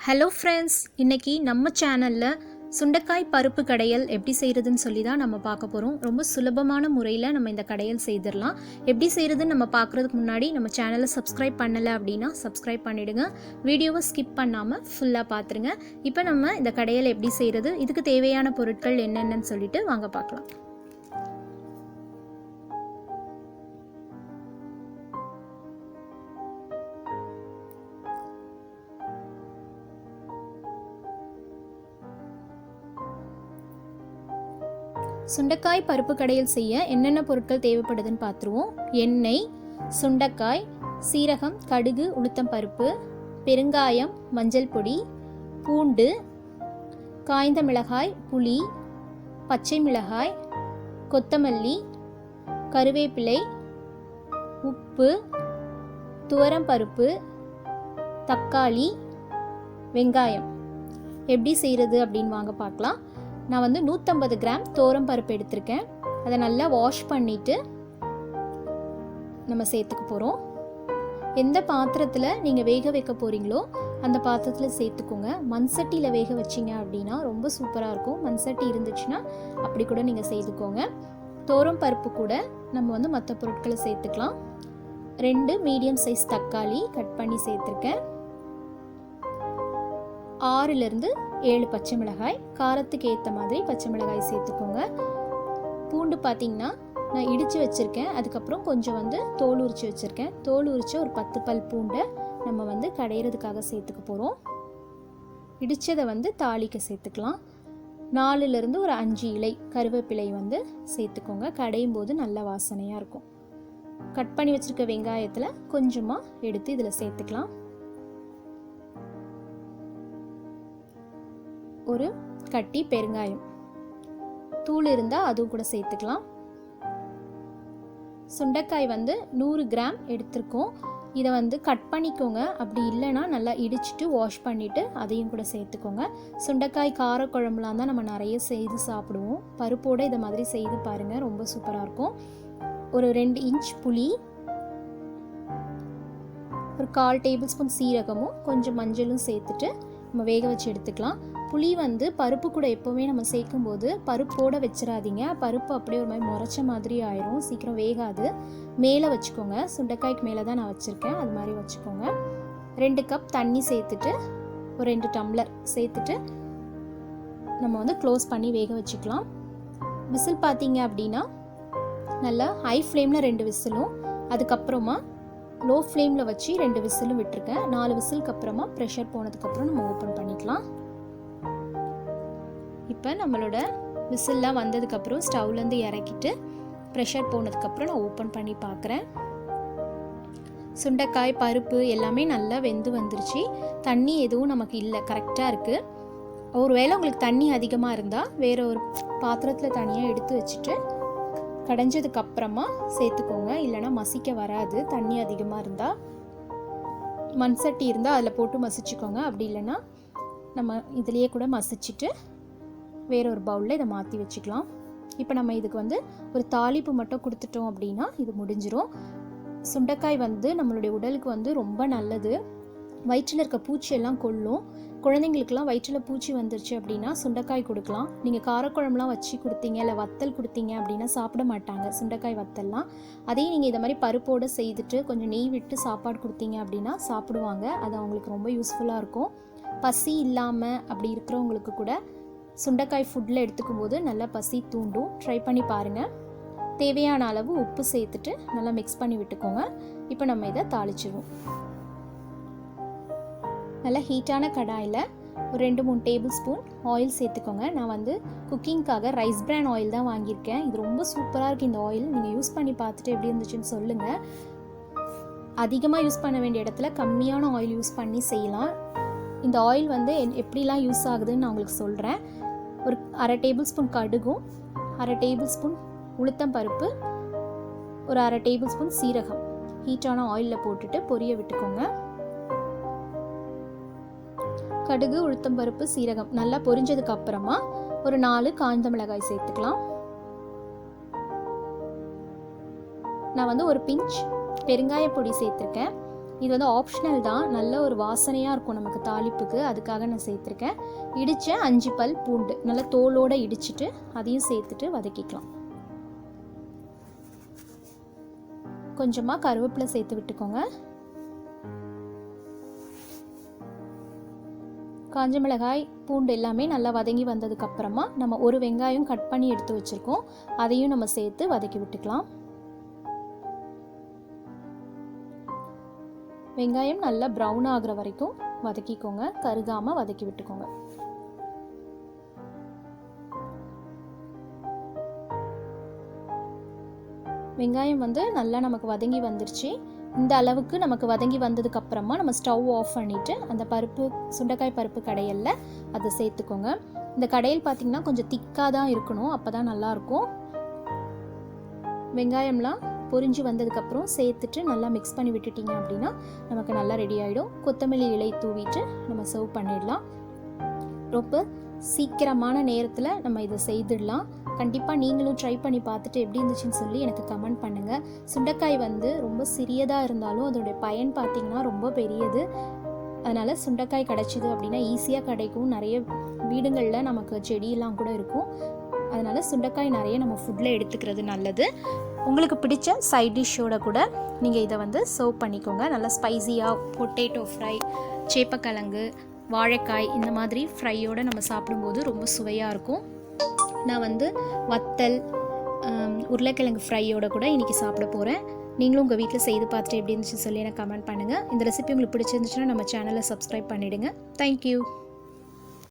Hello friends, இன்றைக்கி நம்ம சேனலில் சுண்டைக்காய் பருப்பு கடையல் எப்படி செய்கிறதுன்னு சொல்லி தான் நம்ம பார்க்க போகிறோம். ரொம்ப சுலபமான முறையில் நம்ம இந்த கடையல் செய்திடலாம். எப்படி செய்கிறதுன்னு நம்ம பார்க்குறதுக்கு முன்னாடி நம்ம சேனலை சப்ஸ்கிரைப் பண்ணலை அப்படின்னா சப்ஸ்கிரைப் பண்ணிவிடுங்க. வீடியோவை ஸ்கிப் பண்ணாமல் ஃபுல்லாக பார்த்துருங்க. இப்போ நம்ம இந்த கடையல் எப்படி செய்கிறது, இதுக்கு தேவையான பொருட்கள் என்னென்னு சொல்லிட்டு வாங்க பார்க்கலாம். சுண்டைக்காய் பருப்பு கடையல் செய்ய என்னென்ன பொருட்கள் தேவைப்படுதுன்னு பார்த்துருவோம். எண்ணெய், சுண்டைக்காய், சீரகம், கடுகு, உளுத்தம் பருப்பு, பெருங்காயம், மஞ்சள் பொடி, பூண்டு, காய்ந்த மிளகாய், புளி, பச்சை மிளகாய், கொத்தமல்லி, கருவேப்பிலை, உப்பு, துவரம் பருப்பு, தக்காளி, வெங்காயம். எப்படி செய்கிறது அப்படின்னு வாங்க பார்க்கலாம். நான் 150 கிராம் தோரம் பருப்பு எடுத்திருக்கேன். அதை நல்லா வாஷ் பண்ணிவிட்டு நம்ம சேர்த்துக்க போகிறோம். எந்த பாத்திரத்தில் நீங்கள் வேக வைக்க போகிறீங்களோ அந்த பாத்திரத்தில் சேர்த்துக்கோங்க. மண் சட்டியில் வேக வச்சிங்க அப்படின்னா ரொம்ப சூப்பராக இருக்கும். மண் சட்டி இருந்துச்சுன்னா அப்படி கூட நீங்கள் செய்துக்கோங்க. தோரம் பருப்பு கூட நம்ம மற்ற பொருட்களை சேர்த்துக்கலாம். 2 மீடியம் சைஸ் தக்காளி கட் பண்ணி சேர்த்துருக்கேன். 6 to 7 பச்சை மிளகாய், காரத்துக்கு ஏற்ற மாதிரி பச்சை மிளகாய் சேர்த்துக்கோங்க. பூண்டு பார்த்திங்கன்னா நான் இடித்து வச்சுருக்கேன். அதுக்கப்புறம் கொஞ்சம் தோல் உரித்து வச்சுருக்கேன். தோல் உரித்த ஒரு 10 பல் பூண்டை நம்ம கடையிறதுக்காக சேர்த்துக்க போகிறோம். இடித்ததை தாளிக்க சேர்த்துக்கலாம். 4 to 5 இலை கருவேப்பிலை சேர்த்துக்கோங்க. கடையும் போது நல்ல வாசனையாக இருக்கும். கட் பண்ணி வச்சுருக்க வெங்காயத்தில் கொஞ்சமாக எடுத்து இதில் சேர்த்துக்கலாம். ஒரு கட்டி பெருங்காயம் தூள் இருந்தால் அதுவும் கூட சேர்த்துக்கலாம். சுண்டைக்காய் 100 கிராம் எடுத்திருக்கோம். இதை கட் பண்ணிக்கோங்க. அப்படி இல்லைன்னா நல்லா இடிச்சிட்டு வாஷ் பண்ணிவிட்டு அதையும் கூட சேர்த்துக்கோங்க. சுண்டைக்காய் காரக்குழம்புலாம் தான் நம்ம நிறைய செய்து சாப்பிடுவோம். பருப்போடு இதை மாதிரி செய்து பாருங்கள், ரொம்ப சூப்பராக இருக்கும். ஒரு 2 இன்ச் புளி, ஒரு 1/4 டேபிள் ஸ்பூன் சீரகமும் கொஞ்சம் மஞ்சளும் சேர்த்துட்டு நம்ம வேக வச்சு எடுத்துக்கலாம். புளி பருப்பு கூட எப்போவுமே நம்ம சேர்க்கும்போது பருப்போடு வச்சிடாதீங்க. பருப்பு அப்படியே ஒரு மாதிரி முறைச்ச மாதிரி ஆயிரும், சீக்கிரம் வேகாது. மேலே வச்சுக்கோங்க. சுண்டைக்காய்க்கு மேலே தான் நான் வச்சுருக்கேன், அது மாதிரி வச்சுக்கோங்க. 2 கப் தண்ணி சேர்த்துட்டு ஒரு 2 டம்ளர் சேர்த்துட்டு நம்ம க்ளோஸ் பண்ணி வேக வச்சுக்கலாம். விசில் பார்த்தீங்க அப்படின்னா நல்லா ஹை ஃப்ளேமில் 2 விசிலும், அதுக்கப்புறமா லோ ஃப்ளேமில் வச்சு 2 விசிலும் விட்டுருக்கேன். 4 விசிலுக்கு அப்புறமா ப்ரெஷர் போனதுக்கப்புறம் நம்ம ஓப்பன் பண்ணிக்கலாம். இப்போ நம்மளோட விசில்லாம் வந்ததுக்கப்புறம் ஸ்டவ்லேருந்து இறக்கிட்டு ப்ரெஷர் போனதுக்கப்புறம் நான் ஓப்பன் பண்ணி பார்க்குறேன். சுண்டைக்காய் பருப்பு எல்லாமே நல்லா வெந்து வந்துருச்சு. தண்ணி எதுவும் நமக்கு இல்லை, கரெக்டாக இருக்குது. ஒருவேளை உங்களுக்கு தண்ணி அதிகமாக இருந்தால் வேறு ஒரு பாத்திரத்தில் தனியாக எடுத்து வச்சுட்டு கடைஞ்சதுக்கப்புறமா சேர்த்துக்கோங்க. இல்லைனா மசிக்க வராது. தண்ணி அதிகமாக இருந்தால் மண் சட்டி இருந்தால் அதில் போட்டு மசிச்சுக்கோங்க. அப்படி இல்லைன்னா நம்ம இதுலேயே கூட மசிச்சுட்டு வேற ஒரு பவுலில் இதை மாற்றி வச்சுக்கலாம். இப்போ நம்ம இதுக்கு ஒரு தாளிப்பு மட்டும் கொடுத்துட்டோம் அப்படின்னா இது முடிஞ்சிரும். சுண்டைக்காய் நம்மளுடைய உடலுக்கு ரொம்ப நல்லது. வயிற்றில் இருக்க பூச்சியெல்லாம் கொல்லும். குழந்தைங்களுக்கெல்லாம் வயிற்றில் பூச்சி வந்துருச்சு அப்படின்னா சுண்டைக்காய் கொடுக்கலாம். நீங்கள் காரக்குழம்புலாம் வச்சு கொடுத்தீங்க இல்லை வத்தல் கொடுத்தீங்க அப்படின்னா சாப்பிட மாட்டாங்க சுண்டைக்காய் வத்தல்லாம். அதையும் நீங்கள் இதை மாதிரி பருப்போடு செய்துட்டு கொஞ்சம் நெய் விட்டு சாப்பாடு கொடுத்தீங்க அப்படின்னா சாப்பிடுவாங்க. அது அவங்களுக்கு ரொம்ப யூஸ்ஃபுல்லாக இருக்கும். பசி இல்லாமல் அப்படி இருக்கிறவங்களுக்கு கூட சுண்டைக்காய் ஃபுட்டில் எடுத்துக்கும் போது நல்லா பசி தூண்டும். ட்ரை பண்ணி பாருங்கள். தேவையான அளவு உப்பு சேர்த்துட்டு நல்லா மிக்ஸ் பண்ணி விட்டுக்கோங்க. இப்போ நம்ம இதை தாளிச்சிடுவோம். நல்லா ஹீட்டான கடாயில் ஒரு 2-3 டேபிள் ஸ்பூன் ஆயில் சேர்த்துக்கோங்க. நான் குக்கிங்காக ரைஸ் பிரான் ஆயில் தான் வாங்கியிருக்கேன். இது ரொம்ப சூப்பராக இருக்குது இந்த ஆயில். நீங்கள் யூஸ் பண்ணி பார்த்துட்டு எப்படி இருந்துச்சுன்னு சொல்லுங்கள். அதிகமாக யூஸ் பண்ண வேண்டிய இடத்துல கம்மியான ஆயில் யூஸ் பண்ணி செய்யலாம். இந்த ஆயில் எப்படிலாம் யூஸ் ஆகுதுன்னு நான் உங்களுக்கு சொல்கிறேன். ஒரு 1/2 டேபிள் ஸ்பூன் கடுகும், 1/2 டேபிள் ஸ்பூன் உளுத்தம் பருப்பு, ஒரு 1/2 டேபிள் ஸ்பூன் சீரகம் ஹீட்டான ஆயிலில் போட்டுட்டு பொரிய விட்டுக்கோங்க. கடுகு, உளுத்தம் பருப்பு, சீரகம் நல்லா பொரிஞ்சதுக்கு அப்புறமா ஒரு 4 காய்ந்த மிளகாய் சேர்த்துக்கலாம். நான் ஒரு பிஞ்ச் பெருங்காய பொடி சேர்த்துருக்கேன். இது வந்து ஆப்ஷனல் தான், நல்ல ஒரு வாசனையாக இருக்கும் நமக்கு தாளிப்புக்கு, அதுக்காக நான் சேர்த்துருக்கேன். இடித்த 5 பல் பூண்டு நல்லா தோலோடு இடிச்சிட்டு அதையும் சேர்த்துட்டு வதக்கிக்கலாம். கொஞ்சமாக கருவேப்பிலை சேர்த்து விட்டுக்கோங்க. காஞ்ச மிளகாய் பூண்டு எல்லாமே நல்லா வதங்கி வந்ததுக்கப்புறமா நம்ம ஒரு வெங்காயம் கட் பண்ணி எடுத்து வச்சுருக்கோம், அதையும் நம்ம சேர்த்து வதக்கி விட்டுக்கலாம். வெங்காயம் நல்லா ப்ரௌன் ஆகிற வரைக்கும் வதக்கிக்கோங்க, கருகாமல் வதக்கி விட்டுக்கோங்க. வெங்காயம் வந்து நல்லா நமக்கு வதங்கி வந்துருச்சு. இந்த அளவுக்கு நமக்கு வதங்கி வந்ததுக்கப்புறமா நம்ம ஸ்டவ் ஆஃப் பண்ணிவிட்டு அந்த சுண்டைக்காய் பருப்பு கடையலில் அதை சேர்த்துக்கோங்க. இந்த கடையல் பார்த்திங்கன்னா கொஞ்சம் திக்காக தான் இருக்கணும், அப்போ தான் நல்லாயிருக்கும். வெங்காயம்லாம் பொரிஞ்சு வந்ததுக்கப்புறம் சேர்த்துட்டு நல்லா மிக்ஸ் பண்ணி விட்டுட்டிங்க அப்படின்னா நமக்கு நல்லா ரெடி ஆகிடும். கொத்தமல்லி இலை தூவிட்டு நம்ம சர்வ் பண்ணிடலாம். ரொம்ப சீக்கிரமான நேரத்தில் நம்ம இதை செய்திடலாம். கண்டிப்பாக நீங்களும் ட்ரை பண்ணி பார்த்துட்டு எப்படி இருந்துச்சுன்னு சொல்லி எனக்கு கமெண்ட் பண்ணுங்கள். சுண்டைக்காய் வந்து ரொம்ப சிறியதாக இருந்தாலும் அதோடைய பயன் பார்த்திங்கன்னா ரொம்ப பெரியது. அதனால் சுண்டைக்காய் கிடச்சிது அப்படின்னா ஈஸியாக கிடைக்கும். நிறைய வீடுகளில் நமக்கு செடியெல்லாம் கூட இருக்கும். அதனால் சுண்டைக்காய் நிறைய நம்ம ஃபுட்டில் எடுத்துக்கிறது நல்லது. உங்களுக்கு பிடிச்ச சைட் டிஷ்ஷோட கூட நீங்கள் இதை வந்து சர்வ் பண்ணிக்கோங்க. நல்லா ஸ்பைஸியாக பொட்டேட்டோ ஃப்ரை, சேப்பக்கிழங்கு, வாழைக்காய் இந்த மாதிரி ஃப்ரையோடு நம்ம சாப்பிடும்போது ரொம்ப சுவையாக இருக்கும். நான் வந்து வத்தல், உருளைக்கிழங்கு ஃப்ரையோட கூட இன்றைக்கி சாப்பிட போகிறேன். நீங்களும் உங்கள் வீட்டில் செய்து பார்த்துட்டு எப்படி இருந்துச்சுன்னு சொல்லி எனக்கு கமெண்ட் பண்ணுங்கள். இந்த ரெசிபி உங்களுக்கு பிடிச்சிருந்துச்சுன்னா நம்ம சேனலை சப்ஸ்கிரைப் பண்ணிவிடுங்க. தேங்க்யூ.